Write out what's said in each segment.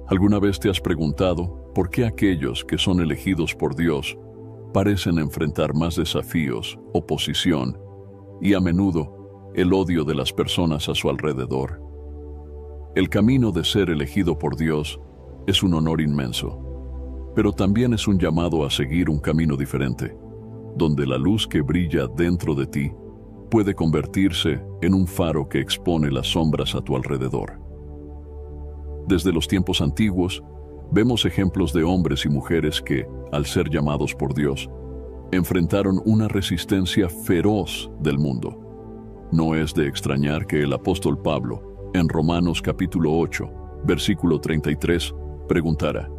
¿Alguna vez te has preguntado por qué aquellos que son elegidos por Dios parecen enfrentar más desafíos, oposición y a menudo el odio de las personas a su alrededor? El camino de ser elegido por Dios es un honor inmenso, pero también es un llamado a seguir un camino diferente, donde la luz que brilla dentro de ti puede convertirse en un faro que expone las sombras a tu alrededor. Desde los tiempos antiguos, vemos ejemplos de hombres y mujeres que, al ser llamados por Dios, enfrentaron una resistencia feroz del mundo. No es de extrañar que el apóstol Pablo, en Romanos capítulo 8, versículo 33, preguntara: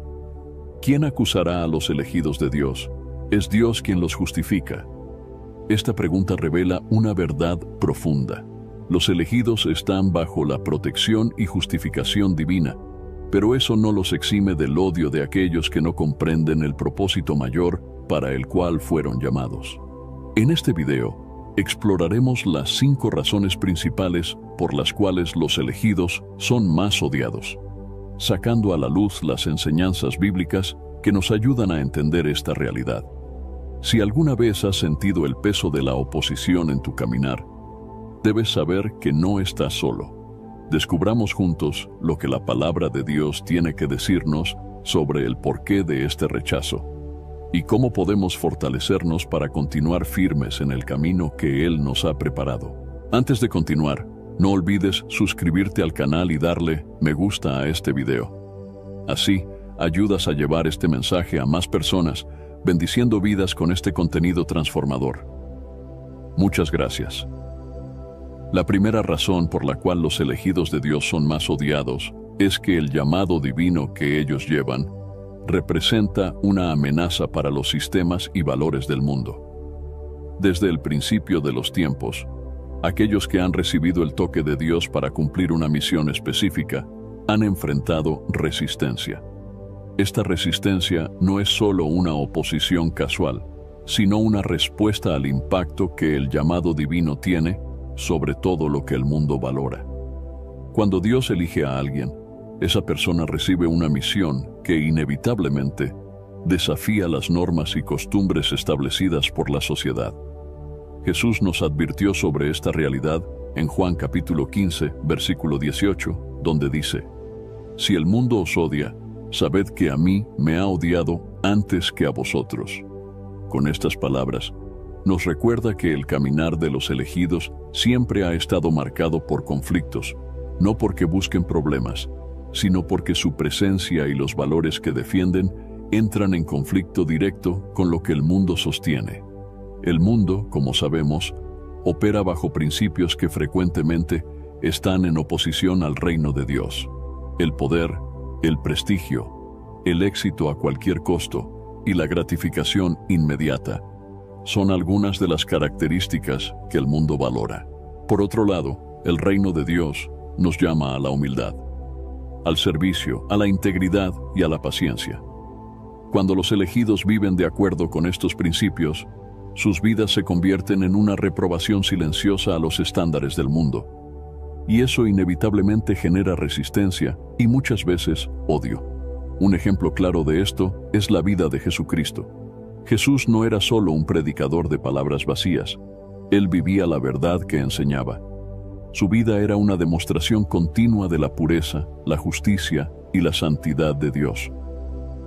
¿quién acusará a los elegidos de Dios? Es Dios quien los justifica. Esta pregunta revela una verdad profunda. Los elegidos están bajo la protección y justificación divina, pero eso no los exime del odio de aquellos que no comprenden el propósito mayor para el cual fueron llamados. En este video, exploraremos las 5 razones principales por las cuales los elegidos son más odiados, sacando a la luz las enseñanzas bíblicas que nos ayudan a entender esta realidad. Si alguna vez has sentido el peso de la oposición en tu caminar, debes saber que no estás solo. Descubramos juntos lo que la palabra de Dios tiene que decirnos sobre el porqué de este rechazo y cómo podemos fortalecernos para continuar firmes en el camino que Él nos ha preparado. Antes de continuar, no olvides suscribirte al canal y darle me gusta a este video. Así, ayudas a llevar este mensaje a más personas, bendiciendo vidas con este contenido transformador. Muchas gracias. La primera razón por la cual los elegidos de Dios son más odiados es que el llamado divino que ellos llevan representa una amenaza para los sistemas y valores del mundo. Desde el principio de los tiempos, aquellos que han recibido el toque de Dios para cumplir una misión específica han enfrentado resistencia. Esta resistencia no es solo una oposición casual, sino una respuesta al impacto que el llamado divino tiene sobre todo lo que el mundo valora. Cuando Dios elige a alguien, esa persona recibe una misión que inevitablemente desafía las normas y costumbres establecidas por la sociedad. Jesús nos advirtió sobre esta realidad en Juan capítulo 15, versículo 18, donde dice: «Si el mundo os odia, sabed que a mí me ha odiado antes que a vosotros». Con estas palabras, nos recuerda que el caminar de los elegidos siempre ha estado marcado por conflictos, no porque busquen problemas, sino porque su presencia y los valores que defienden entran en conflicto directo con lo que el mundo sostiene. El mundo, como sabemos, opera bajo principios que frecuentemente están en oposición al reino de Dios. El poder, el prestigio, el éxito a cualquier costo y la gratificación inmediata son algunas de las características que el mundo valora. Por otro lado, el reino de Dios nos llama a la humildad, al servicio, a la integridad y a la paciencia. Cuando los elegidos viven de acuerdo con estos principios, sus vidas se convierten en una reprobación silenciosa a los estándares del mundo. Y eso inevitablemente genera resistencia y muchas veces odio. Un ejemplo claro de esto es la vida de Jesucristo. Jesús no era solo un predicador de palabras vacías. Él vivía la verdad que enseñaba. Su vida era una demostración continua de la pureza, la justicia y la santidad de Dios.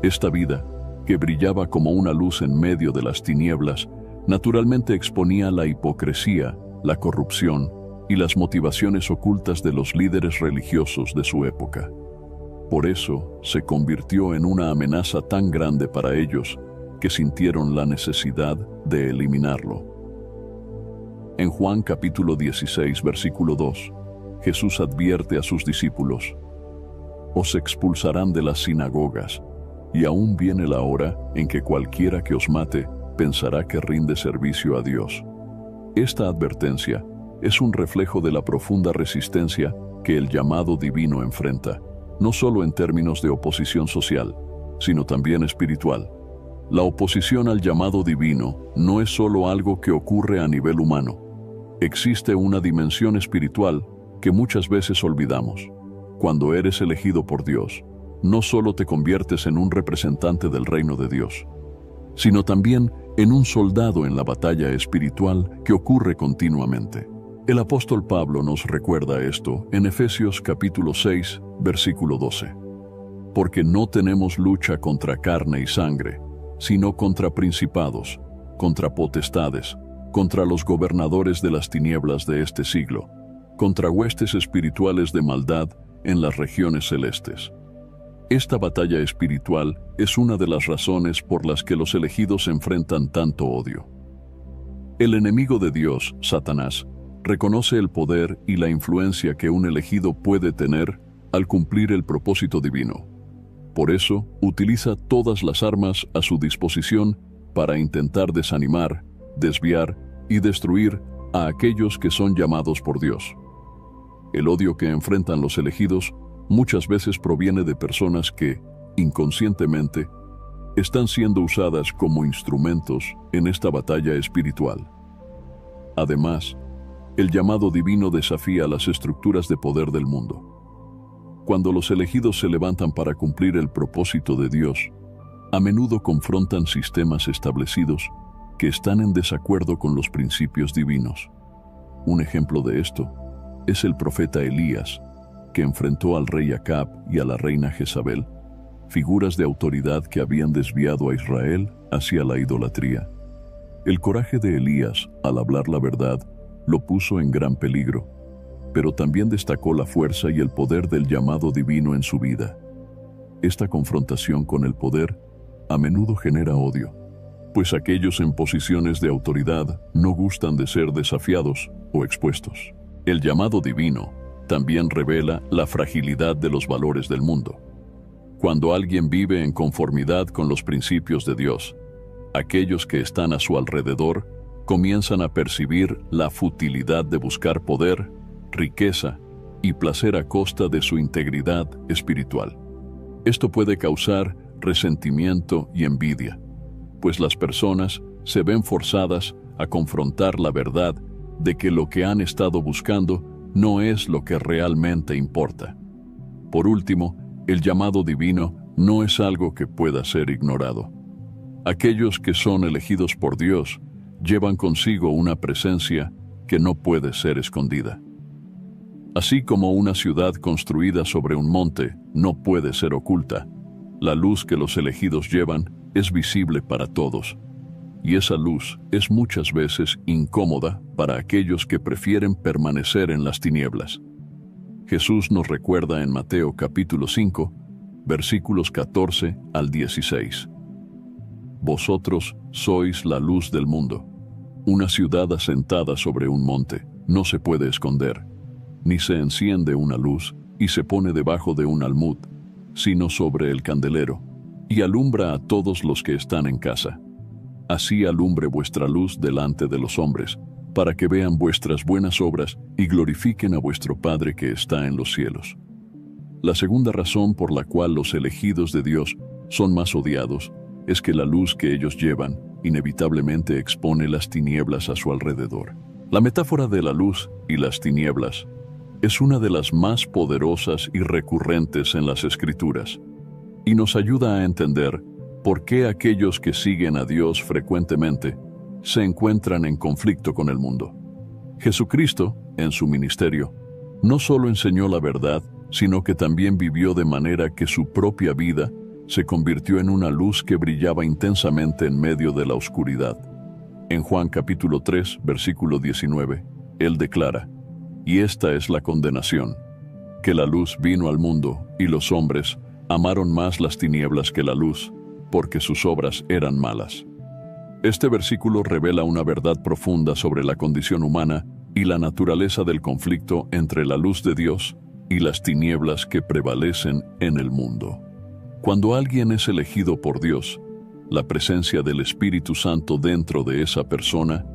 Esta vida, que brillaba como una luz en medio de las tinieblas, naturalmente exponía la hipocresía, la corrupción y las motivaciones ocultas de los líderes religiosos de su época. Por eso se convirtió en una amenaza tan grande para ellos que sintieron la necesidad de eliminarlo. En Juan capítulo 16, versículo 2, Jesús advierte a sus discípulos: «Os expulsarán de las sinagogas, y aún viene la hora en que cualquiera que os mate pensará que rinde servicio a Dios». Esta advertencia es un reflejo de la profunda resistencia que el llamado divino enfrenta, no solo en términos de oposición social, sino también espiritual. La oposición al llamado divino no es solo algo que ocurre a nivel humano. Existe una dimensión espiritual que muchas veces olvidamos. Cuando eres elegido por Dios, no solo te conviertes en un representante del reino de Dios, sino también en un soldado en la batalla espiritual que ocurre continuamente. El apóstol Pablo nos recuerda esto en Efesios capítulo 6, versículo 12. Porque no tenemos lucha contra carne y sangre, sino contra principados, contra potestades, contra los gobernadores de las tinieblas de este siglo, contra huestes espirituales de maldad en las regiones celestes. Esta batalla espiritual es una de las razones por las que los elegidos enfrentan tanto odio. El enemigo de Dios, Satanás, reconoce el poder y la influencia que un elegido puede tener al cumplir el propósito divino. Por eso, utiliza todas las armas a su disposición para intentar desanimar, desviar y destruir a aquellos que son llamados por Dios. El odio que enfrentan los elegidos muchas veces proviene de personas que, inconscientemente, están siendo usadas como instrumentos en esta batalla espiritual. Además, el llamado divino desafía las estructuras de poder del mundo. Cuando los elegidos se levantan para cumplir el propósito de Dios, a menudo confrontan sistemas establecidos que están en desacuerdo con los principios divinos. Un ejemplo de esto es el profeta Elías, que enfrentó al rey Acab y a la reina Jezabel, figuras de autoridad que habían desviado a Israel hacia la idolatría. El coraje de Elías, al hablar la verdad, lo puso en gran peligro, pero también destacó la fuerza y el poder del llamado divino en su vida. Esta confrontación con el poder a menudo genera odio, pues aquellos en posiciones de autoridad no gustan de ser desafiados o expuestos. El llamado divino también revela la fragilidad de los valores del mundo. Cuando alguien vive en conformidad con los principios de Dios, aquellos que están a su alrededor comienzan a percibir la futilidad de buscar poder, riqueza y placer a costa de su integridad espiritual. Esto puede causar resentimiento y envidia, pues las personas se ven forzadas a confrontar la verdad de que lo que han estado buscando no es lo que realmente importa. Por último, el llamado divino no es algo que pueda ser ignorado. Aquellos que son elegidos por Dios llevan consigo una presencia que no puede ser escondida. Así como una ciudad construida sobre un monte no puede ser oculta, la luz que los elegidos llevan es visible para todos, y esa luz es muchas veces incómoda para aquellos que prefieren permanecer en las tinieblas. Jesús nos recuerda en Mateo capítulo 5, versículos 14 al 16. Vosotros sois la luz del mundo. Una ciudad asentada sobre un monte no se puede esconder, ni se enciende una luz y se pone debajo de un almud, sino sobre el candelero, y alumbra a todos los que están en casa. Así alumbre vuestra luz delante de los hombres, para que vean vuestras buenas obras y glorifiquen a vuestro Padre que está en los cielos. La segunda razón por la cual los elegidos de Dios son más odiados es que la luz que ellos llevan inevitablemente expone las tinieblas a su alrededor. La metáfora de la luz y las tinieblas es una de las más poderosas y recurrentes en las Escrituras, y nos ayuda a entender por qué aquellos que siguen a Dios frecuentemente se encuentran en conflicto con el mundo. Jesucristo, en su ministerio, no solo enseñó la verdad, sino que también vivió de manera que su propia vida se convirtió en una luz que brillaba intensamente en medio de la oscuridad. En Juan capítulo 3, versículo 19, Él declara: «Y esta es la condenación, que la luz vino al mundo, y los hombres amaron más las tinieblas que la luz, porque sus obras eran malas». Este versículo revela una verdad profunda sobre la condición humana y la naturaleza del conflicto entre la luz de Dios y las tinieblas que prevalecen en el mundo. Cuando alguien es elegido por Dios, la presencia del Espíritu Santo dentro de esa persona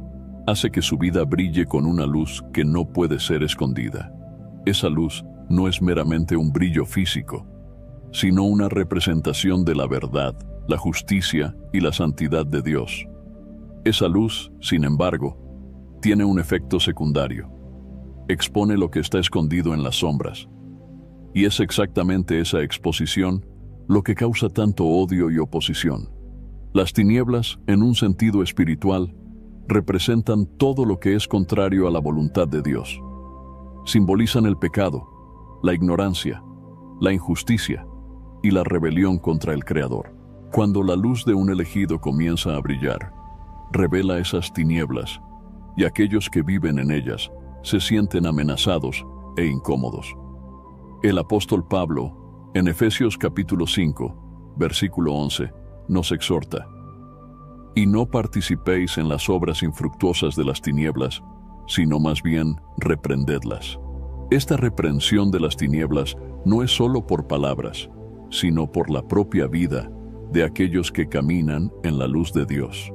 hace que su vida brille con una luz que no puede ser escondida. Esa luz no es meramente un brillo físico, sino una representación de la verdad, la justicia y la santidad de Dios. Esa luz, sin embargo, tiene un efecto secundario. Expone lo que está escondido en las sombras. Y es exactamente esa exposición lo que causa tanto odio y oposición. Las tinieblas, en un sentido espiritual, representan todo lo que es contrario a la voluntad de Dios. Simbolizan el pecado, la ignorancia, la injusticia y la rebelión contra el Creador. Cuando la luz de un elegido comienza a brillar, revela esas tinieblas, y aquellos que viven en ellas se sienten amenazados e incómodos. El apóstol Pablo, en Efesios capítulo 5, versículo 11, nos exhorta: «Y no participéis en las obras infructuosas de las tinieblas, sino más bien reprendedlas». Esta reprensión de las tinieblas no es solo por palabras, sino por la propia vida de aquellos que caminan en la luz de Dios.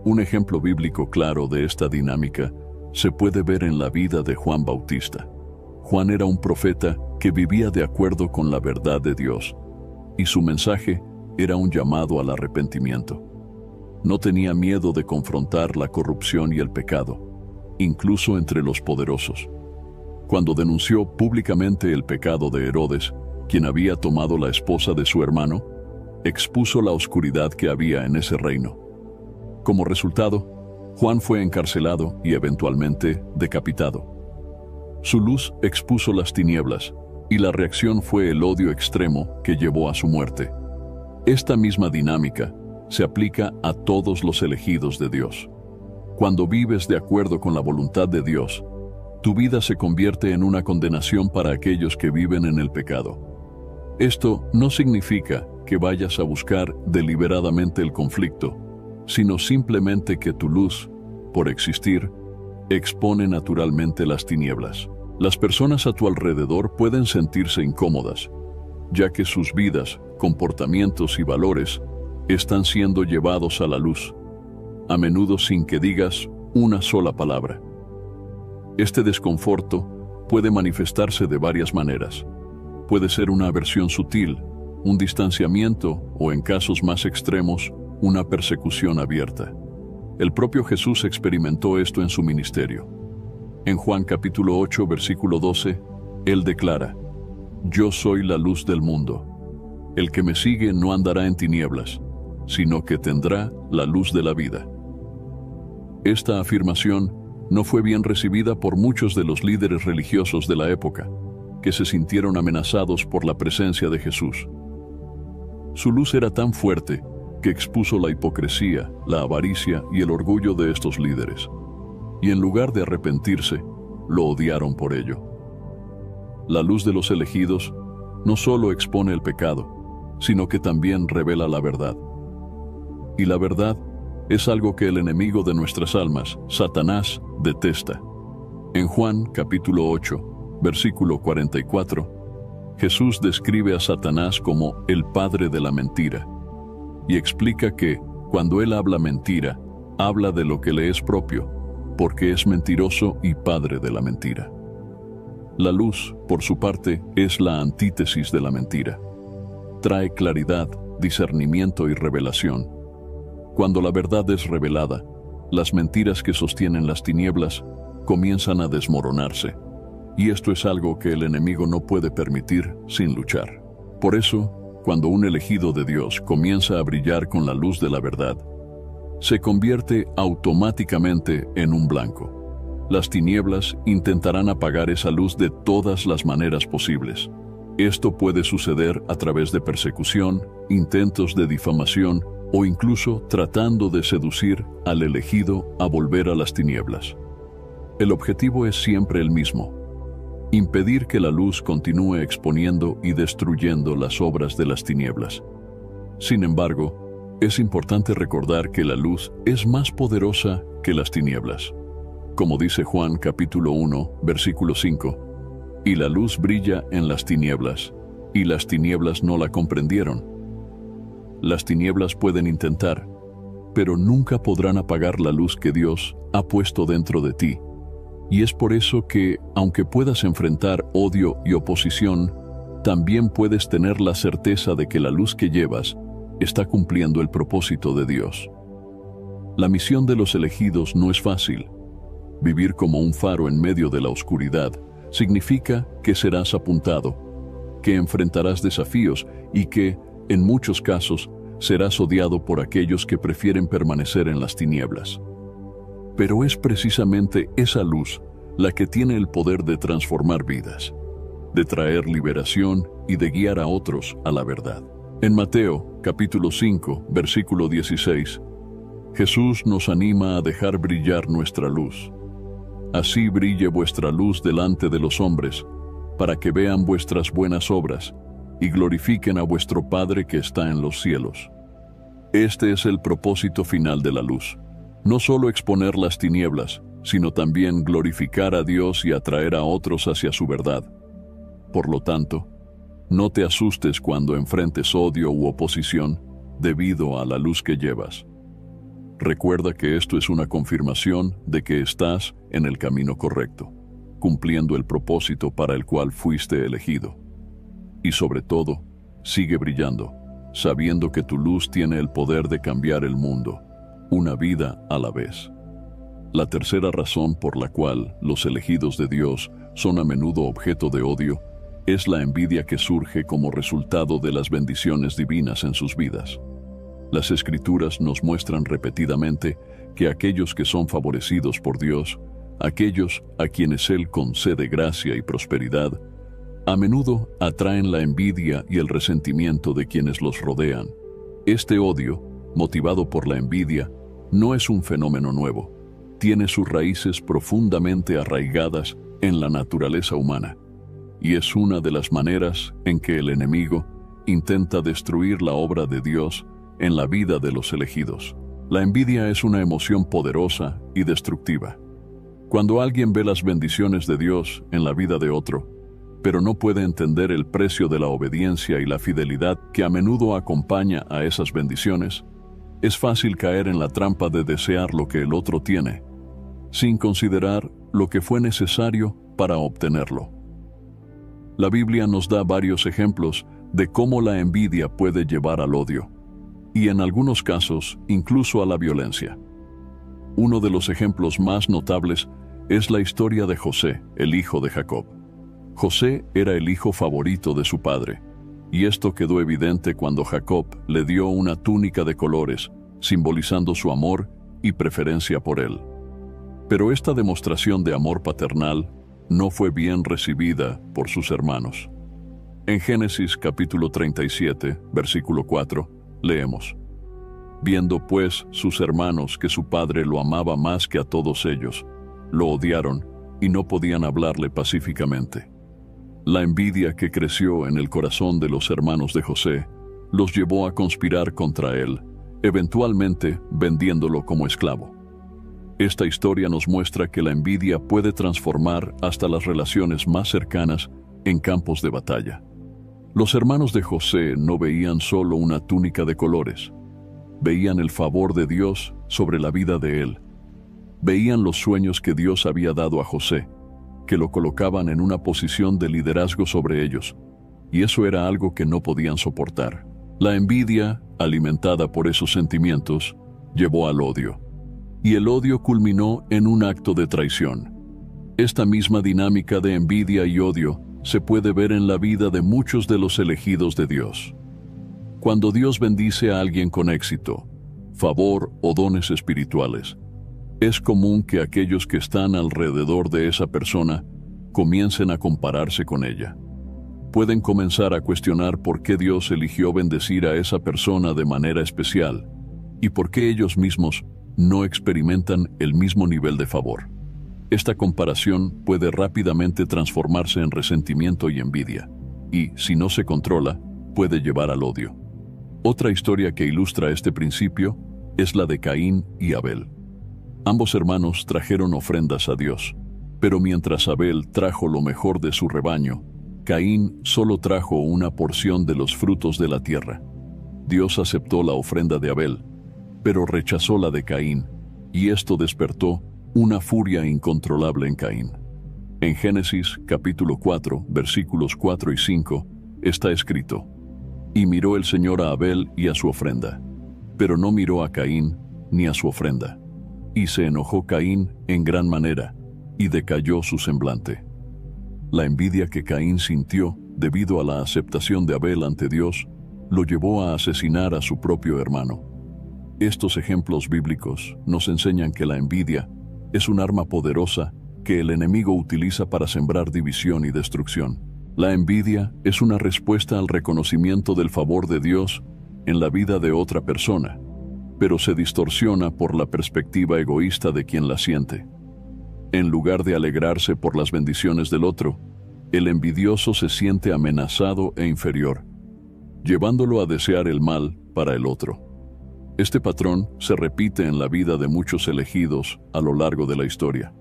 Un ejemplo bíblico claro de esta dinámica se puede ver en la vida de Juan Bautista. Juan era un profeta que vivía de acuerdo con la verdad de Dios, y su mensaje era un llamado al arrepentimiento. No tenía miedo de confrontar la corrupción y el pecado, incluso entre los poderosos. Cuando denunció públicamente el pecado de Herodes, quien había tomado la esposa de su hermano, expuso la oscuridad que había en ese reino. Como resultado, Juan fue encarcelado y eventualmente decapitado. Su luz expuso las tinieblas, y la reacción fue el odio extremo que llevó a su muerte. Esta misma dinámica se aplica a todos los elegidos de Dios. Cuando vives de acuerdo con la voluntad de Dios, tu vida se convierte en una condenación para aquellos que viven en el pecado. Esto no significa que vayas a buscar deliberadamente el conflicto, sino simplemente que tu luz, por existir, expone naturalmente las tinieblas. Las personas a tu alrededor pueden sentirse incómodas, ya que sus vidas, comportamientos y valores están siendo llevados a la luz, a menudo sin que digas una sola palabra. Este desconforto puede manifestarse de varias maneras. Puede ser una aversión sutil, un distanciamiento o, en casos más extremos, una persecución abierta. El propio Jesús experimentó esto en su ministerio. En Juan capítulo 8, versículo 12, Él declara: «Yo soy la luz del mundo. El que me sigue no andará en tinieblas, sino que tendrá la luz de la vida». Esta afirmación no fue bien recibida por muchos de los líderes religiosos de la época, que se sintieron amenazados por la presencia de Jesús. Su luz era tan fuerte que expuso la hipocresía, la avaricia y el orgullo de estos líderes, y en lugar de arrepentirse, lo odiaron por ello. La luz de los elegidos no solo expone el pecado, sino que también revela la verdad. Y la verdad es algo que el enemigo de nuestras almas, Satanás, detesta. En Juan capítulo 8, versículo 44, Jesús describe a Satanás como el padre de la mentira, y explica que, cuando él habla mentira, habla de lo que le es propio, porque es mentiroso y padre de la mentira. La luz, por su parte, es la antítesis de la mentira. Trae claridad, discernimiento y revelación. Cuando la verdad es revelada, las mentiras que sostienen las tinieblas comienzan a desmoronarse, y esto es algo que el enemigo no puede permitir sin luchar. Por eso, cuando un elegido de Dios comienza a brillar con la luz de la verdad, se convierte automáticamente en un blanco. Las tinieblas intentarán apagar esa luz de todas las maneras posibles. Esto puede suceder a través de persecución, intentos de difamación o incluso tratando de seducir al elegido a volver a las tinieblas. El objetivo es siempre el mismo: impedir que la luz continúe exponiendo y destruyendo las obras de las tinieblas. Sin embargo, es importante recordar que la luz es más poderosa que las tinieblas. Como dice Juan capítulo 1, versículo 5, «Y la luz brilla en las tinieblas, y las tinieblas no la comprendieron». Las tinieblas pueden intentar, pero nunca podrán apagar la luz que Dios ha puesto dentro de ti. Y es por eso que, aunque puedas enfrentar odio y oposición, también puedes tener la certeza de que la luz que llevas está cumpliendo el propósito de Dios. La misión de los elegidos no es fácil. Vivir como un faro en medio de la oscuridad significa que serás apuntado, que enfrentarás desafíos y que, En muchos casos, serás odiado por aquellos que prefieren permanecer en las tinieblas. Pero es precisamente esa luz la que tiene el poder de transformar vidas, de traer liberación y de guiar a otros a la verdad. En Mateo, capítulo 5, versículo 16, Jesús nos anima a dejar brillar nuestra luz. Así brille vuestra luz delante de los hombres, para que vean vuestras buenas obras y glorifiquen a vuestro Padre que está en los cielos. Este es el propósito final de la luz. No solo exponer las tinieblas, sino también glorificar a Dios y atraer a otros hacia su verdad. Por lo tanto, no te asustes cuando enfrentes odio u oposición debido a la luz que llevas. Recuerda que esto es una confirmación de que estás en el camino correcto, cumpliendo el propósito para el cual fuiste elegido. Y sobre todo, sigue brillando, sabiendo que tu luz tiene el poder de cambiar el mundo, una vida a la vez. La tercera razón por la cual los elegidos de Dios son a menudo objeto de odio es la envidia que surge como resultado de las bendiciones divinas en sus vidas. Las Escrituras nos muestran repetidamente que aquellos que son favorecidos por Dios, aquellos a quienes Él concede gracia y prosperidad, a menudo atraen la envidia y el resentimiento de quienes los rodean. Este odio, motivado por la envidia, no es un fenómeno nuevo. Tiene sus raíces profundamente arraigadas en la naturaleza humana, y es una de las maneras en que el enemigo intenta destruir la obra de Dios en la vida de los elegidos. La envidia es una emoción poderosa y destructiva. Cuando alguien ve las bendiciones de Dios en la vida de otro, pero no puede entender el precio de la obediencia y la fidelidad que a menudo acompaña a esas bendiciones, es fácil caer en la trampa de desear lo que el otro tiene, sin considerar lo que fue necesario para obtenerlo. La Biblia nos da varios ejemplos de cómo la envidia puede llevar al odio, y en algunos casos incluso a la violencia. Uno de los ejemplos más notables es la historia de José, el hijo de Jacob. José era el hijo favorito de su padre, y esto quedó evidente cuando Jacob le dio una túnica de colores, simbolizando su amor y preferencia por él. Pero esta demostración de amor paternal no fue bien recibida por sus hermanos. En Génesis capítulo 37, versículo 4, leemos: Viendo pues sus hermanos que su padre lo amaba más que a todos ellos, lo odiaron y no podían hablarle pacíficamente. La envidia que creció en el corazón de los hermanos de José los llevó a conspirar contra él, eventualmente vendiéndolo como esclavo. Esta historia nos muestra que la envidia puede transformar hasta las relaciones más cercanas en campos de batalla. Los hermanos de José no veían solo una túnica de colores, veían el favor de Dios sobre la vida de él. Veían los sueños que Dios había dado a José, que lo colocaban en una posición de liderazgo sobre ellos, y eso era algo que no podían soportar. La envidia, alimentada por esos sentimientos, llevó al odio, y el odio culminó en un acto de traición. Esta misma dinámica de envidia y odio se puede ver en la vida de muchos de los elegidos de Dios. Cuando Dios bendice a alguien con éxito, favor o dones espirituales, es común que aquellos que están alrededor de esa persona comiencen a compararse con ella. Pueden comenzar a cuestionar por qué Dios eligió bendecir a esa persona de manera especial y por qué ellos mismos no experimentan el mismo nivel de favor. Esta comparación puede rápidamente transformarse en resentimiento y envidia, y, si no se controla, puede llevar al odio. Otra historia que ilustra este principio es la de Caín y Abel. Ambos hermanos trajeron ofrendas a Dios, pero mientras Abel trajo lo mejor de su rebaño, Caín solo trajo una porción de los frutos de la tierra. Dios aceptó la ofrenda de Abel, pero rechazó la de Caín, y esto despertó una furia incontrolable en Caín. En Génesis capítulo 4, versículos 4 y 5, está escrito: Y miró el Señor a Abel y a su ofrenda, pero no miró a Caín ni a su ofrenda. Y se enojó Caín en gran manera, y decayó su semblante. La envidia que Caín sintió debido a la aceptación de Abel ante Dios lo llevó a asesinar a su propio hermano. Estos ejemplos bíblicos nos enseñan que la envidia es un arma poderosa que el enemigo utiliza para sembrar división y destrucción. La envidia es una respuesta al reconocimiento del favor de Dios en la vida de otra persona, pero se distorsiona por la perspectiva egoísta de quien la siente. En lugar de alegrarse por las bendiciones del otro, el envidioso se siente amenazado e inferior, llevándolo a desear el mal para el otro. Este patrón se repite en la vida de muchos elegidos a lo largo de la historia.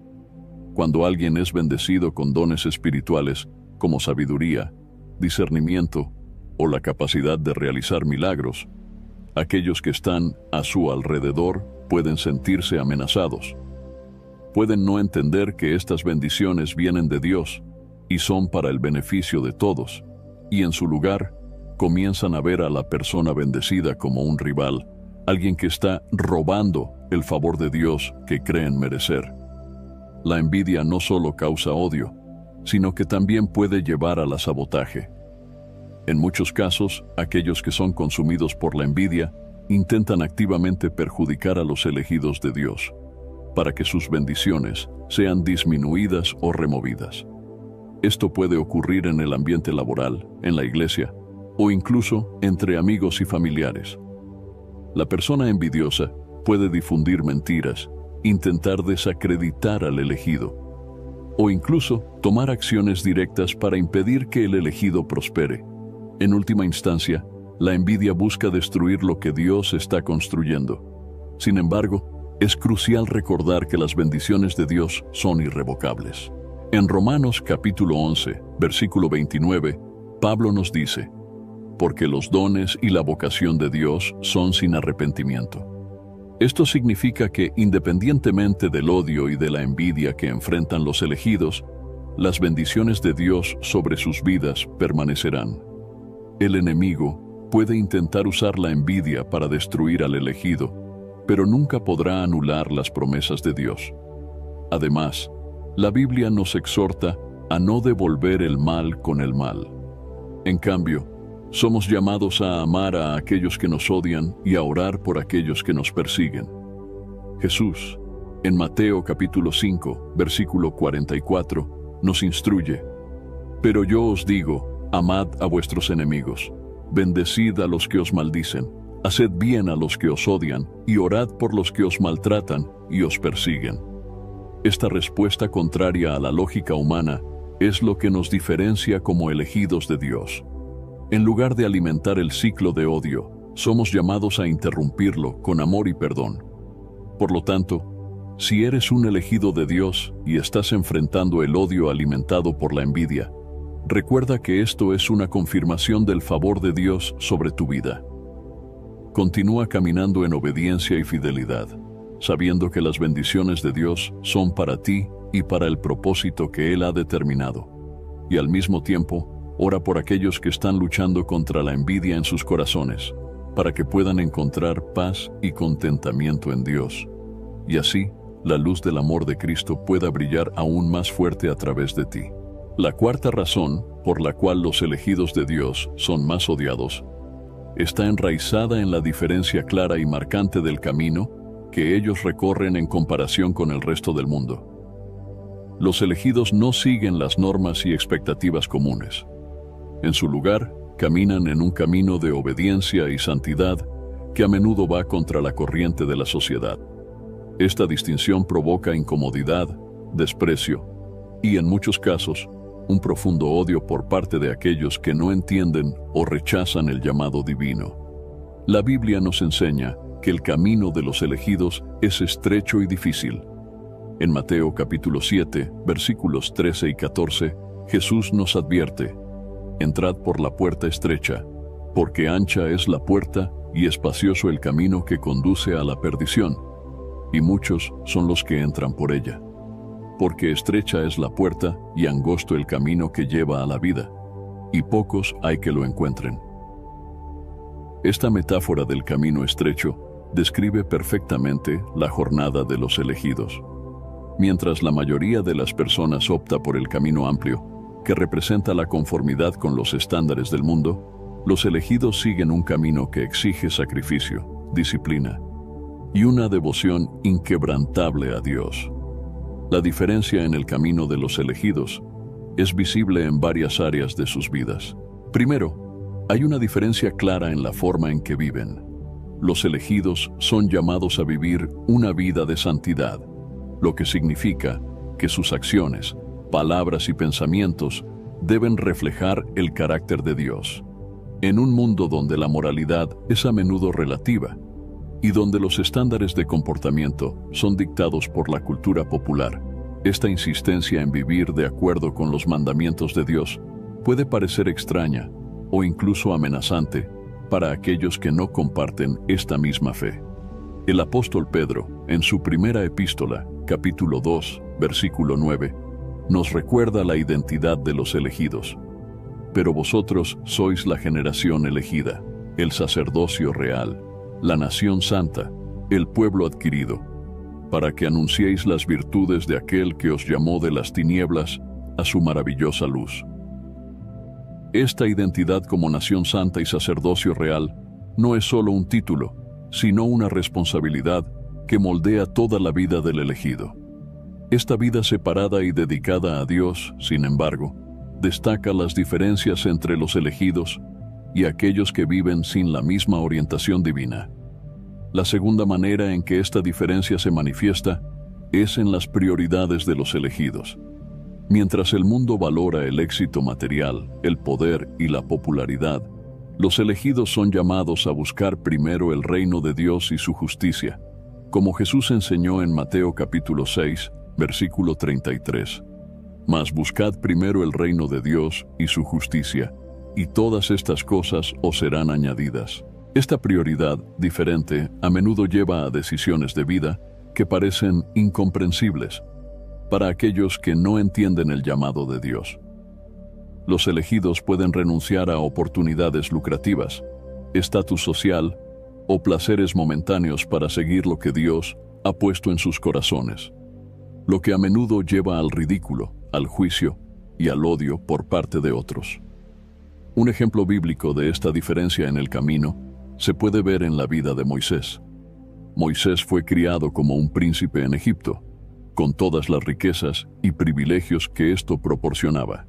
Cuando alguien es bendecido con dones espirituales como sabiduría, discernimiento o la capacidad de realizar milagros, aquellos que están a su alrededor pueden sentirse amenazados. Pueden no entender que estas bendiciones vienen de Dios y son para el beneficio de todos, y en su lugar comienzan a ver a la persona bendecida como un rival, alguien que está robando el favor de Dios que creen merecer. La envidia no solo causa odio, sino que también puede llevar a la sabotaje. En muchos casos, aquellos que son consumidos por la envidia intentan activamente perjudicar a los elegidos de Dios, para que sus bendiciones sean disminuidas o removidas. Esto puede ocurrir en el ambiente laboral, en la iglesia, o incluso entre amigos y familiares. La persona envidiosa puede difundir mentiras, intentar desacreditar al elegido, o incluso tomar acciones directas para impedir que el elegido prospere. En última instancia, la envidia busca destruir lo que Dios está construyendo. Sin embargo, es crucial recordar que las bendiciones de Dios son irrevocables. En Romanos capítulo 11, versículo 29, Pablo nos dice: porque los dones y la vocación de Dios son sin arrepentimiento. Esto significa que, independientemente del odio y de la envidia que enfrentan los elegidos, las bendiciones de Dios sobre sus vidas permanecerán. El enemigo puede intentar usar la envidia para destruir al elegido, pero nunca podrá anular las promesas de Dios. Además, la Biblia nos exhorta a no devolver el mal con el mal. En cambio, somos llamados a amar a aquellos que nos odian y a orar por aquellos que nos persiguen. Jesús, en Mateo capítulo 5, versículo 44, nos instruye: pero yo os digo, amad a vuestros enemigos, bendecid a los que os maldicen, haced bien a los que os odian, y orad por los que os maltratan y os persiguen. Esta respuesta contraria a la lógica humana es lo que nos diferencia como elegidos de Dios. En lugar de alimentar el ciclo de odio, somos llamados a interrumpirlo con amor y perdón. Por lo tanto, si eres un elegido de Dios y estás enfrentando el odio alimentado por la envidia, recuerda que esto es una confirmación del favor de Dios sobre tu vida. Continúa caminando en obediencia y fidelidad, sabiendo que las bendiciones de Dios son para ti y para el propósito que Él ha determinado. Y al mismo tiempo, ora por aquellos que están luchando contra la envidia en sus corazones, para que puedan encontrar paz y contentamiento en Dios. Y así, la luz del amor de Cristo pueda brillar aún más fuerte a través de ti. La cuarta razón por la cual los elegidos de Dios son más odiados está enraizada en la diferencia clara y marcante del camino que ellos recorren en comparación con el resto del mundo. Los elegidos no siguen las normas y expectativas comunes. En su lugar, caminan en un camino de obediencia y santidad que a menudo va contra la corriente de la sociedad. Esta distinción provoca incomodidad, desprecio y, en muchos casos, un profundo odio por parte de aquellos que no entienden o rechazan el llamado divino. La Biblia nos enseña que el camino de los elegidos es estrecho y difícil. En Mateo capítulo 7, versículos 13 y 14, Jesús nos advierte: entrad por la puerta estrecha, porque ancha es la puerta y espacioso el camino que conduce a la perdición, y muchos son los que entran por ella. Porque estrecha es la puerta y angosto el camino que lleva a la vida, y pocos hay que lo encuentren. Esta metáfora del camino estrecho describe perfectamente la jornada de los elegidos. Mientras la mayoría de las personas opta por el camino amplio, que representa la conformidad con los estándares del mundo, Los elegidos siguen un camino que exige sacrificio, disciplina y una devoción inquebrantable a Dios. La diferencia en el camino de los elegidos es visible en varias áreas de sus vidas. Primero, hay una diferencia clara en la forma en que viven. Los elegidos son llamados a vivir una vida de santidad, lo que significa que sus acciones, palabras y pensamientos deben reflejar el carácter de Dios. En un mundo donde la moralidad es a menudo relativa y donde los estándares de comportamiento son dictados por la cultura popular, esta insistencia en vivir de acuerdo con los mandamientos de Dios puede parecer extraña o incluso amenazante para aquellos que no comparten esta misma fe. El apóstol Pedro, en su primera epístola, capítulo 2, versículo 9, nos recuerda la identidad de los elegidos. Pero vosotros sois la generación elegida, el sacerdocio real, la nación santa, el pueblo adquirido, para que anunciéis las virtudes de aquel que os llamó de las tinieblas a su maravillosa luz. Esta identidad como nación santa y sacerdocio real no es solo un título, sino una responsabilidad que moldea toda la vida del elegido. Esta vida separada y dedicada a Dios, sin embargo, destaca las diferencias entre los elegidos y aquellos que viven sin la misma orientación divina. La segunda manera en que esta diferencia se manifiesta es en las prioridades de los elegidos. Mientras el mundo valora el éxito material, el poder y la popularidad, los elegidos son llamados a buscar primero el reino de Dios y su justicia, como Jesús enseñó en Mateo capítulo 6, versículo 33. Mas buscad primero el reino de Dios y su justicia, y todas estas cosas os serán añadidas. Esta prioridad diferente a menudo lleva a decisiones de vida que parecen incomprensibles para aquellos que no entienden el llamado de Dios. Los elegidos pueden renunciar a oportunidades lucrativas, estatus social o placeres momentáneos para seguir lo que Dios ha puesto en sus corazones, lo que a menudo lleva al ridículo, al juicio y al odio por parte de otros. Un ejemplo bíblico de esta diferencia en el camino se puede ver en la vida de Moisés. Moisés fue criado como un príncipe en Egipto, con todas las riquezas y privilegios que esto proporcionaba.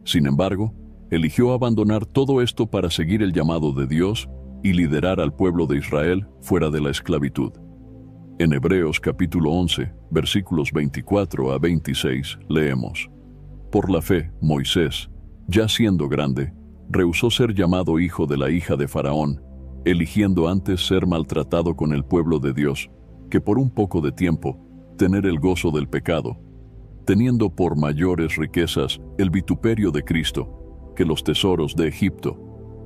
Sin embargo, eligió abandonar todo esto para seguir el llamado de Dios y liderar al pueblo de Israel fuera de la esclavitud. En Hebreos capítulo 11, versículos 24 a 26, leemos: Por la fe, Moisés, ya siendo grande, rehusó ser llamado hijo de la hija de Faraón, eligiendo antes ser maltratado con el pueblo de Dios, que por un poco de tiempo tener el gozo del pecado, teniendo por mayores riquezas el vituperio de Cristo que los tesoros de Egipto,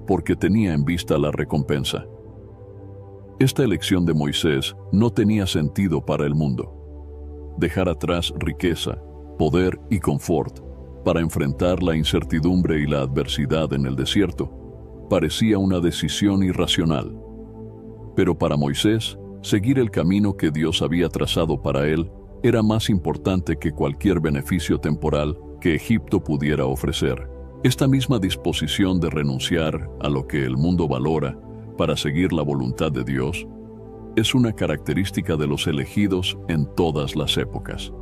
porque tenía en vista la recompensa. Esta elección de Moisés no tenía sentido para el mundo. Dejar atrás riqueza, poder y confort para enfrentar la incertidumbre y la adversidad en el desierto parecía una decisión irracional. Pero para Moisés, seguir el camino que Dios había trazado para él era más importante que cualquier beneficio temporal que Egipto pudiera ofrecer. Esta misma disposición de renunciar a lo que el mundo valora para seguir la voluntad de Dios es una característica de los elegidos en todas las épocas.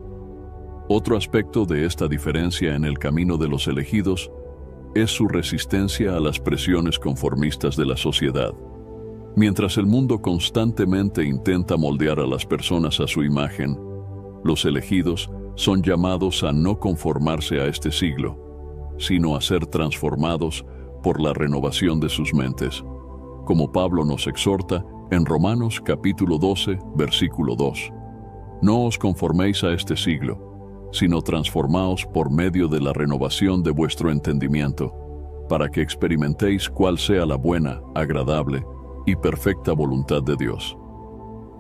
Otro aspecto de esta diferencia en el camino de los elegidos es su resistencia a las presiones conformistas de la sociedad. Mientras el mundo constantemente intenta moldear a las personas a su imagen, los elegidos son llamados a no conformarse a este siglo, sino a ser transformados por la renovación de sus mentes, como Pablo nos exhorta en Romanos capítulo 12, versículo 2. No os conforméis a este siglo, sino transformaos por medio de la renovación de vuestro entendimiento, para que experimentéis cuál sea la buena, agradable y perfecta voluntad de Dios.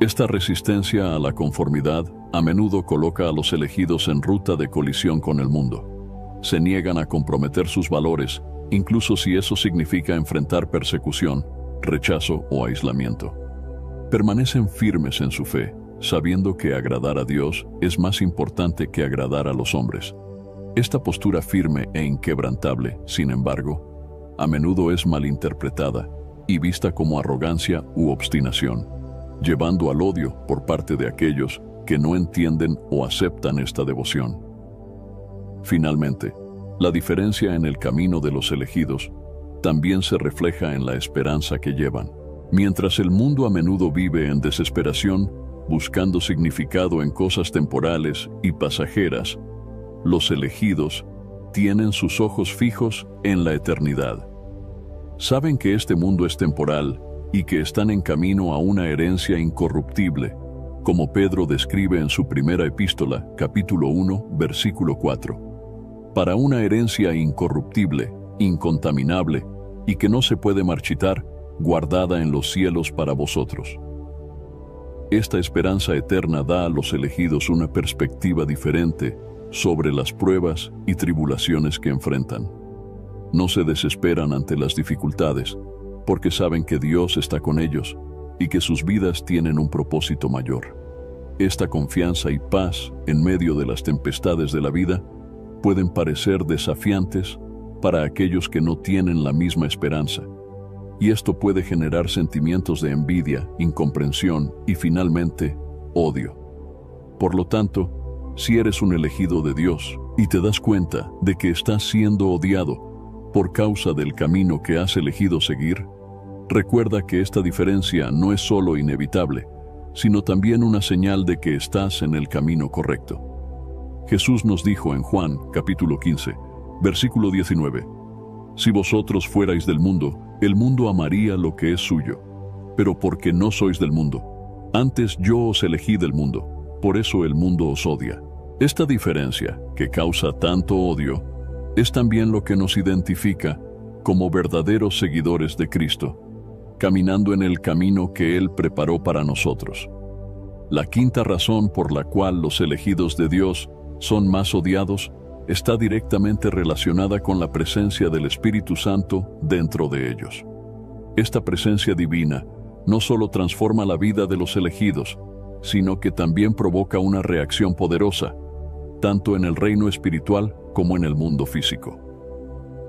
Esta resistencia a la conformidad a menudo coloca a los elegidos en ruta de colisión con el mundo. Se niegan a comprometer sus valores, incluso si eso significa enfrentar persecución, rechazo o aislamiento. Permanecen firmes en su fe, sabiendo que agradar a Dios es más importante que agradar a los hombres. Esta postura firme e inquebrantable, sin embargo, a menudo es malinterpretada y vista como arrogancia u obstinación, llevando al odio por parte de aquellos que no entienden o aceptan esta devoción. Finalmente, la diferencia en el camino de los elegidos también se refleja en la esperanza que llevan. Mientras el mundo a menudo vive en desesperación, buscando significado en cosas temporales y pasajeras, los elegidos tienen sus ojos fijos en la eternidad. Saben que este mundo es temporal y que están en camino a una herencia incorruptible, como Pedro describe en su primera epístola, capítulo 1, versículo 4. Para una herencia incorruptible, incontaminable y que no se puede marchitar, guardada en los cielos para vosotros. Esta esperanza eterna da a los elegidos una perspectiva diferente sobre las pruebas y tribulaciones que enfrentan. No se desesperan ante las dificultades, porque saben que Dios está con ellos y que sus vidas tienen un propósito mayor. Esta confianza y paz en medio de las tempestades de la vida pueden parecer desafiantes para aquellos que no tienen la misma esperanza, y esto puede generar sentimientos de envidia, incomprensión y finalmente, odio. Por lo tanto, si eres un elegido de Dios y te das cuenta de que estás siendo odiado por causa del camino que has elegido seguir, recuerda que esta diferencia no es solo inevitable, sino también una señal de que estás en el camino correcto. Jesús nos dijo en Juan, capítulo 15, versículo 19, «Si vosotros fuerais del mundo, el mundo amaría lo que es suyo, pero porque no sois del mundo. Antes yo os elegí del mundo, por eso el mundo os odia». Esta diferencia, que causa tanto odio, es también lo que nos identifica como verdaderos seguidores de Cristo, caminando en el camino que Él preparó para nosotros. La quinta razón por la cual los elegidos de Dios son más odiados está directamente relacionada con la presencia del Espíritu Santo dentro de ellos. Esta presencia divina no solo transforma la vida de los elegidos, sino que también provoca una reacción poderosa, tanto en el reino espiritual como en el mundo físico.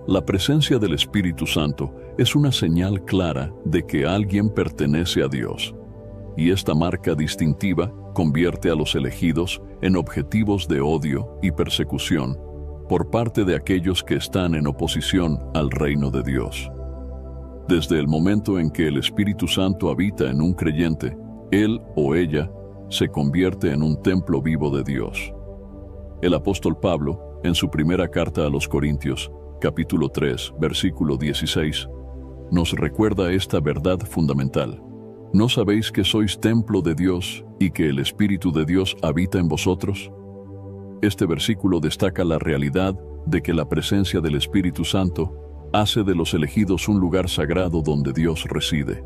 La presencia del Espíritu Santo es una señal clara de que alguien pertenece a Dios, y esta marca distintiva convierte a los elegidos en objetivos de odio y persecución por parte de aquellos que están en oposición al reino de Dios. Desde el momento en que el Espíritu Santo habita en un creyente, él o ella se convierte en un templo vivo de Dios. El apóstol Pablo, en su primera carta a los Corintios, capítulo 3, versículo 16, nos recuerda esta verdad fundamental. ¿No sabéis que sois templo de Dios y que el Espíritu de Dios habita en vosotros? Este versículo destaca la realidad de que la presencia del Espíritu Santo hace de los elegidos un lugar sagrado donde Dios reside.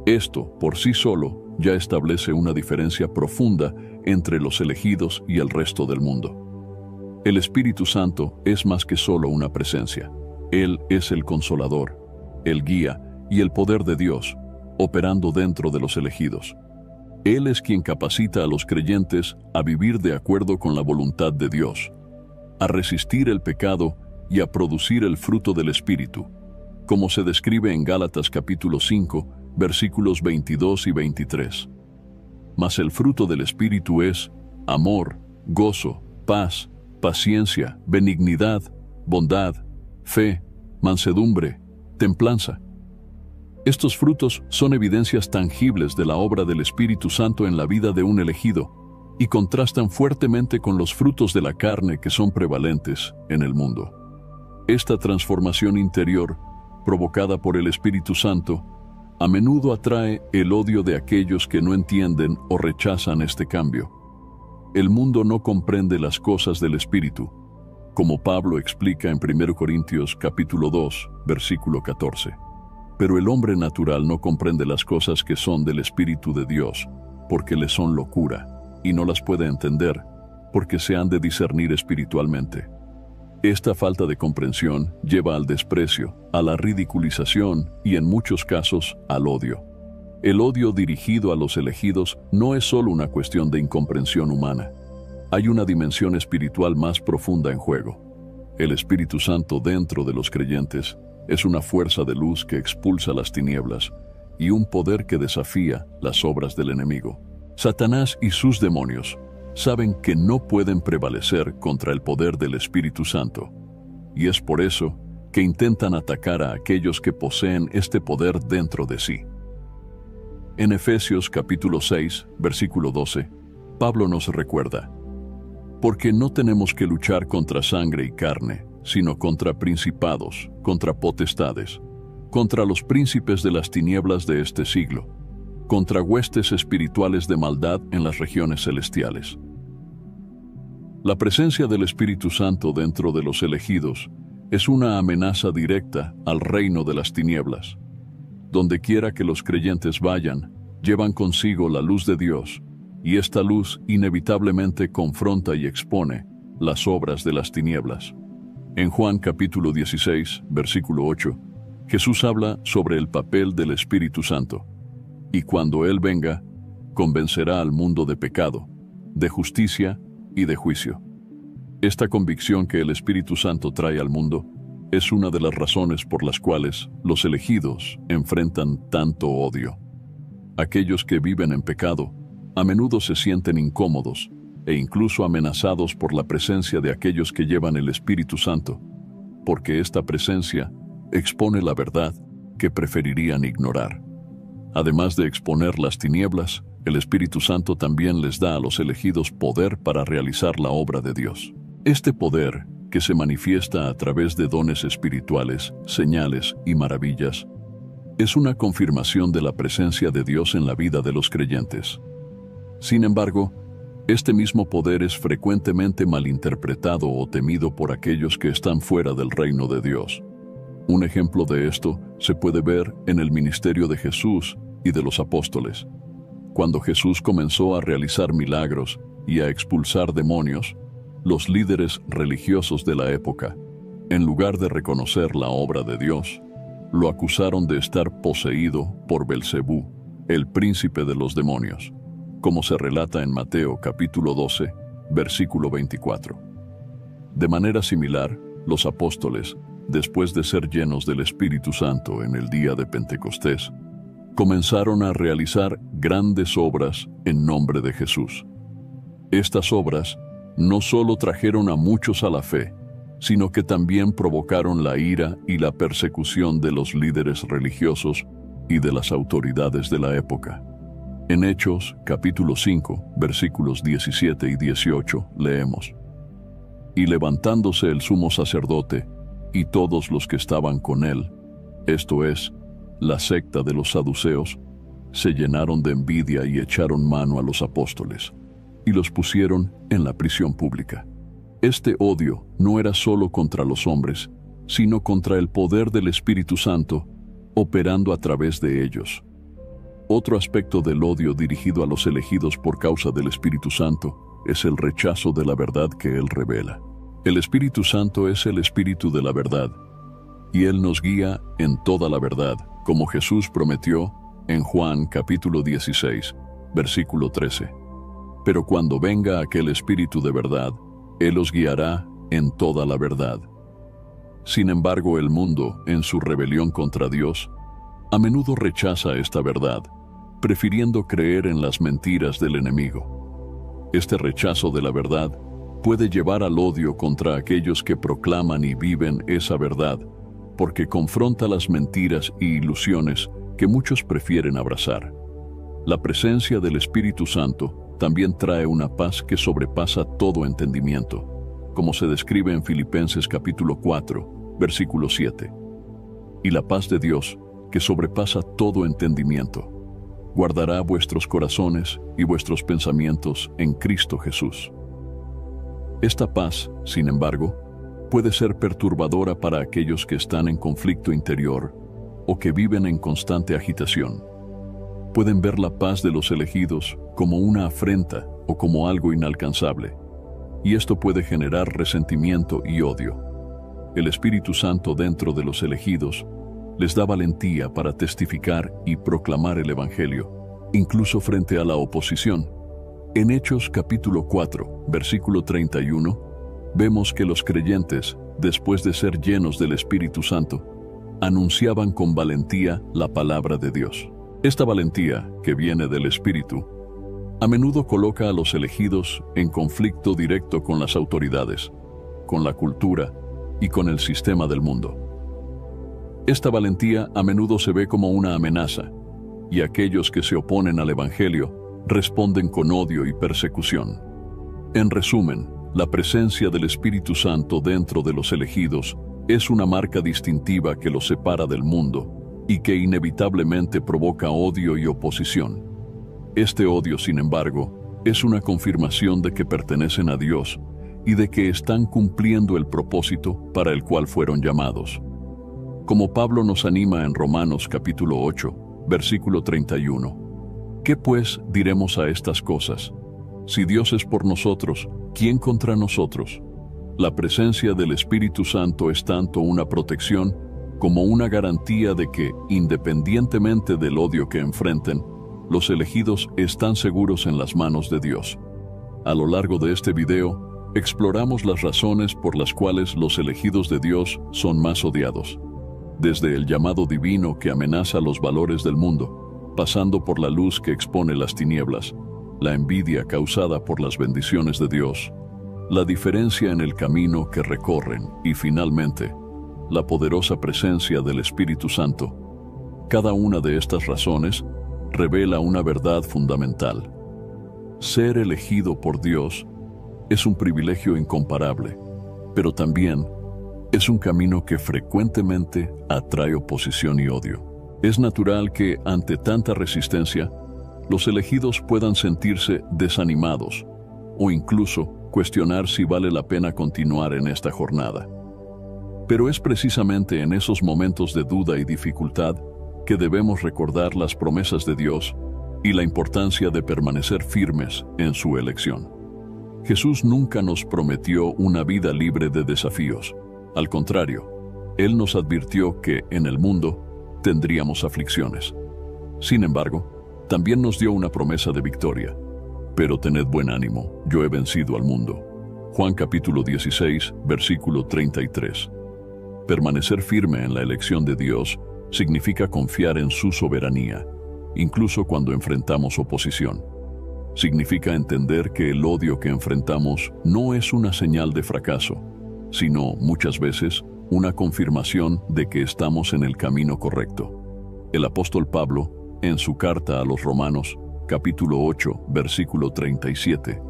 Esto, por sí solo, ya establece una diferencia profunda entre los elegidos y el resto del mundo. El Espíritu Santo es más que solo una presencia. Él es el Consolador, el guía y el poder de Dios, operando dentro de los elegidos. Él es quien capacita a los creyentes a vivir de acuerdo con la voluntad de Dios, a resistir el pecado y a producir el fruto del Espíritu, como se describe en Gálatas capítulo 5, versículos 22 y 23. Mas el fruto del Espíritu es amor, gozo, paz, paciencia, benignidad, bondad, fe, mansedumbre, templanza. Estos frutos son evidencias tangibles de la obra del Espíritu Santo en la vida de un elegido y contrastan fuertemente con los frutos de la carne que son prevalentes en el mundo. Esta transformación interior, provocada por el Espíritu Santo, a menudo atrae el odio de aquellos que no entienden o rechazan este cambio. El mundo no comprende las cosas del Espíritu, como Pablo explica en 1 Corintios capítulo 2, versículo 14. Pero el hombre natural no comprende las cosas que son del Espíritu de Dios, porque le son locura, y no las puede entender, porque se han de discernir espiritualmente. Esta falta de comprensión lleva al desprecio, a la ridiculización y en muchos casos al odio. El odio dirigido a los elegidos no es solo una cuestión de incomprensión humana. Hay una dimensión espiritual más profunda en juego. El Espíritu Santo dentro de los creyentes Es una fuerza de luz que expulsa las tinieblas y un poder que desafía las obras del enemigo. Satanás y sus demonios saben que no pueden prevalecer contra el poder del Espíritu Santo, y es por eso que intentan atacar a aquellos que poseen este poder dentro de sí. En Efesios capítulo 6, versículo 12, Pablo nos recuerda: porque no tenemos que luchar contra sangre y carne, sino contra principados, contra potestades, contra los príncipes de las tinieblas de este siglo, contra huestes espirituales de maldad en las regiones celestiales. La presencia del Espíritu Santo dentro de los elegidos es una amenaza directa al reino de las tinieblas. Donde quiera que los creyentes vayan, llevan consigo la luz de Dios, y esta luz inevitablemente confronta y expone las obras de las tinieblas. En Juan capítulo 16, versículo 8, Jesús habla sobre el papel del Espíritu Santo. Y cuando Él venga, convencerá al mundo de pecado, de justicia y de juicio. Esta convicción que el Espíritu Santo trae al mundo es una de las razones por las cuales los elegidos enfrentan tanto odio. Aquellos que viven en pecado a menudo se sienten incómodos e incluso amenazados por la presencia de aquellos que llevan el Espíritu Santo, porque esta presencia expone la verdad que preferirían ignorar. Además de exponer las tinieblas, el Espíritu Santo también les da a los elegidos poder para realizar la obra de Dios. Este poder, que se manifiesta a través de dones espirituales, señales y maravillas, es una confirmación de la presencia de Dios en la vida de los creyentes. Sin embargo, este mismo poder es frecuentemente malinterpretado o temido por aquellos que están fuera del reino de Dios. Un ejemplo de esto se puede ver en el ministerio de Jesús y de los apóstoles. Cuando Jesús comenzó a realizar milagros y a expulsar demonios, los líderes religiosos de la época, en lugar de reconocer la obra de Dios, lo acusaron de estar poseído por Belcebú, el príncipe de los demonios, como se relata en Mateo capítulo 12, versículo 24. De manera similar, los apóstoles, después de ser llenos del Espíritu Santo en el día de Pentecostés, comenzaron a realizar grandes obras en nombre de Jesús. Estas obras no solo trajeron a muchos a la fe, sino que también provocaron la ira y la persecución de los líderes religiosos y de las autoridades de la época. En Hechos, capítulo 5, versículos 17 y 18, leemos: y levantándose el sumo sacerdote y todos los que estaban con él, esto es, la secta de los saduceos, se llenaron de envidia y echaron mano a los apóstoles, y los pusieron en la prisión pública. Este odio no era solo contra los hombres, sino contra el poder del Espíritu Santo, operando a través de ellos. Otro aspecto del odio dirigido a los elegidos por causa del Espíritu Santo es el rechazo de la verdad que Él revela. El Espíritu Santo es el Espíritu de la verdad, y Él nos guía en toda la verdad, como Jesús prometió en Juan capítulo 16, versículo 13. Pero cuando venga aquel Espíritu de verdad, Él os guiará en toda la verdad. Sin embargo, el mundo, en su rebelión contra Dios, a menudo rechaza esta verdad, prefiriendo creer en las mentiras del enemigo. Este rechazo de la verdad puede llevar al odio contra aquellos que proclaman y viven esa verdad, porque confronta las mentiras y ilusiones que muchos prefieren abrazar. La presencia del Espíritu Santo también trae una paz que sobrepasa todo entendimiento, como se describe en Filipenses capítulo 4, versículo 7. Y la paz de Dios, que sobrepasa todo entendimiento, guardará vuestros corazones y vuestros pensamientos en Cristo Jesús. Esta paz, sin embargo, puede ser perturbadora para aquellos que están en conflicto interior o que viven en constante agitación. Pueden ver la paz de los elegidos como una afrenta o como algo inalcanzable, y esto puede generar resentimiento y odio. El Espíritu Santo dentro de los elegidos les da valentía para testificar y proclamar el Evangelio, incluso frente a la oposición. En Hechos capítulo 4, versículo 31, vemos que los creyentes, después de ser llenos del Espíritu Santo, anunciaban con valentía la palabra de Dios. Esta valentía, que viene del Espíritu, a menudo coloca a los elegidos en conflicto directo con las autoridades, con la cultura y con el sistema del mundo. Esta valentía a menudo se ve como una amenaza, y aquellos que se oponen al Evangelio responden con odio y persecución. En resumen, la presencia del Espíritu Santo dentro de los elegidos es una marca distintiva que los separa del mundo y que inevitablemente provoca odio y oposición. Este odio, sin embargo, es una confirmación de que pertenecen a Dios y de que están cumpliendo el propósito para el cual fueron llamados. Como Pablo nos anima en Romanos capítulo 8, versículo 31. ¿Qué pues diremos a estas cosas? Si Dios es por nosotros, ¿quién contra nosotros? La presencia del Espíritu Santo es tanto una protección como una garantía de que, independientemente del odio que enfrenten, los elegidos están seguros en las manos de Dios. A lo largo de este video, exploramos las razones por las cuales los elegidos de Dios son más odiados. Desde el llamado divino que amenaza los valores del mundo, pasando por la luz que expone las tinieblas, la envidia causada por las bendiciones de Dios, la diferencia en el camino que recorren y, finalmente, la poderosa presencia del Espíritu Santo. Cada una de estas razones revela una verdad fundamental. Ser elegido por Dios es un privilegio incomparable, pero también es un camino que frecuentemente atrae oposición y odio. Es natural que, ante tanta resistencia, los elegidos puedan sentirse desanimados o incluso cuestionar si vale la pena continuar en esta jornada. Pero es precisamente en esos momentos de duda y dificultad que debemos recordar las promesas de Dios y la importancia de permanecer firmes en su elección. Jesús nunca nos prometió una vida libre de desafíos. Al contrario, Él nos advirtió que en el mundo tendríamos aflicciones. Sin embargo, también nos dio una promesa de victoria. Pero tened buen ánimo, yo he vencido al mundo. Juan capítulo 16, versículo 33. Permanecer firme en la elección de Dios significa confiar en su soberanía, incluso cuando enfrentamos oposición. Significa entender que el odio que enfrentamos no es una señal de fracaso, sino, muchas veces, una confirmación de que estamos en el camino correcto. El apóstol Pablo, en su carta a los Romanos, capítulo 8, versículo 37,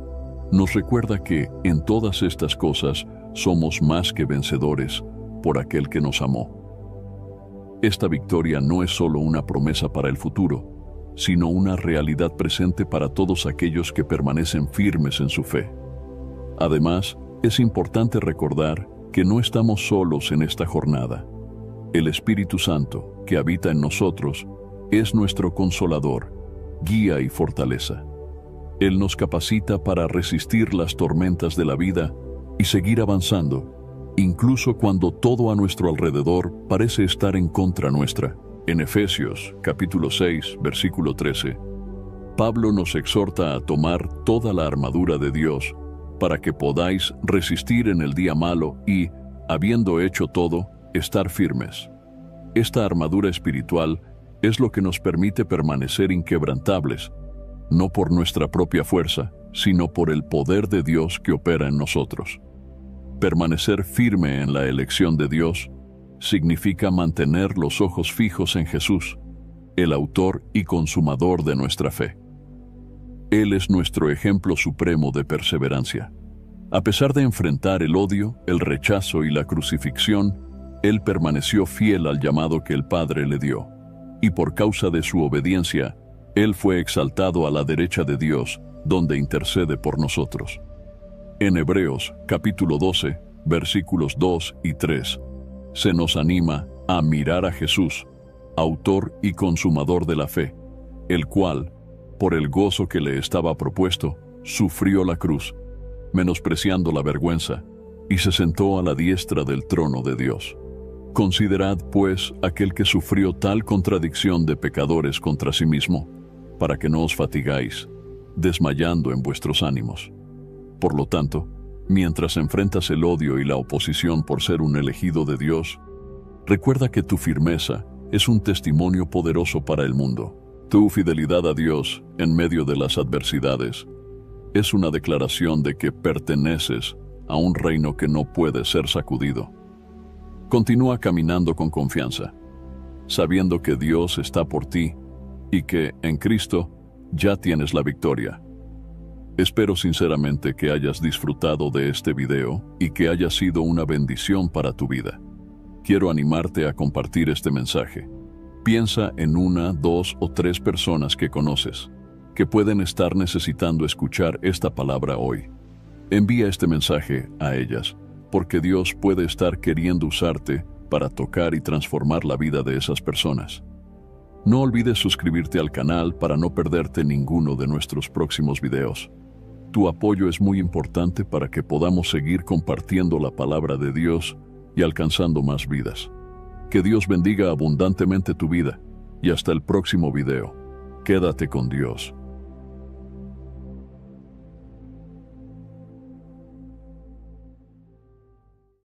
nos recuerda que, en todas estas cosas, somos más que vencedores por aquel que nos amó. Esta victoria no es solo una promesa para el futuro, sino una realidad presente para todos aquellos que permanecen firmes en su fe. Además, es importante recordar que no estamos solos en esta jornada. El Espíritu Santo, que habita en nosotros, es nuestro consolador, guía y fortaleza. Él nos capacita para resistir las tormentas de la vida y seguir avanzando, incluso cuando todo a nuestro alrededor parece estar en contra nuestra. En Efesios, capítulo 6, versículo 13, Pablo nos exhorta a tomar toda la armadura de Dios para que podáis resistir en el día malo y, habiendo hecho todo, estar firmes. Esta armadura espiritual es lo que nos permite permanecer inquebrantables, no por nuestra propia fuerza, sino por el poder de Dios que opera en nosotros. Permanecer firme en la elección de Dios significa mantener los ojos fijos en Jesús, el autor y consumador de nuestra fe. Él es nuestro ejemplo supremo de perseverancia. A pesar de enfrentar el odio, el rechazo y la crucifixión, Él permaneció fiel al llamado que el Padre le dio, y por causa de su obediencia, Él fue exaltado a la derecha de Dios, donde intercede por nosotros. En Hebreos, capítulo 12, versículos 2 y 3, se nos anima a mirar a Jesús, autor y consumador de la fe, el cual, por el gozo que le estaba propuesto, sufrió la cruz, menospreciando la vergüenza, y se sentó a la diestra del trono de Dios. Considerad, pues, aquel que sufrió tal contradicción de pecadores contra sí mismo, para que no os fatigáis, desmayando en vuestros ánimos. Por lo tanto, mientras enfrentas el odio y la oposición por ser un elegido de Dios, Recuerda que tu firmeza es un testimonio poderoso para el mundo. Tu fidelidad a Dios en medio de las adversidades es una declaración de que perteneces a un reino que no puede ser sacudido. Continúa caminando con confianza, sabiendo que Dios está por ti y que, en Cristo, ya tienes la victoria. Espero sinceramente que hayas disfrutado de este video y que haya sido una bendición para tu vida. Quiero animarte a compartir este mensaje. Piensa en 1, 2 o 3 personas que conoces, que pueden estar necesitando escuchar esta palabra hoy. Envía este mensaje a ellas, porque Dios puede estar queriendo usarte para tocar y transformar la vida de esas personas. No olvides suscribirte al canal para no perderte ninguno de nuestros próximos videos. Tu apoyo es muy importante para que podamos seguir compartiendo la palabra de Dios y alcanzando más vidas. Que Dios bendiga abundantemente tu vida y hasta el próximo video. Quédate con Dios.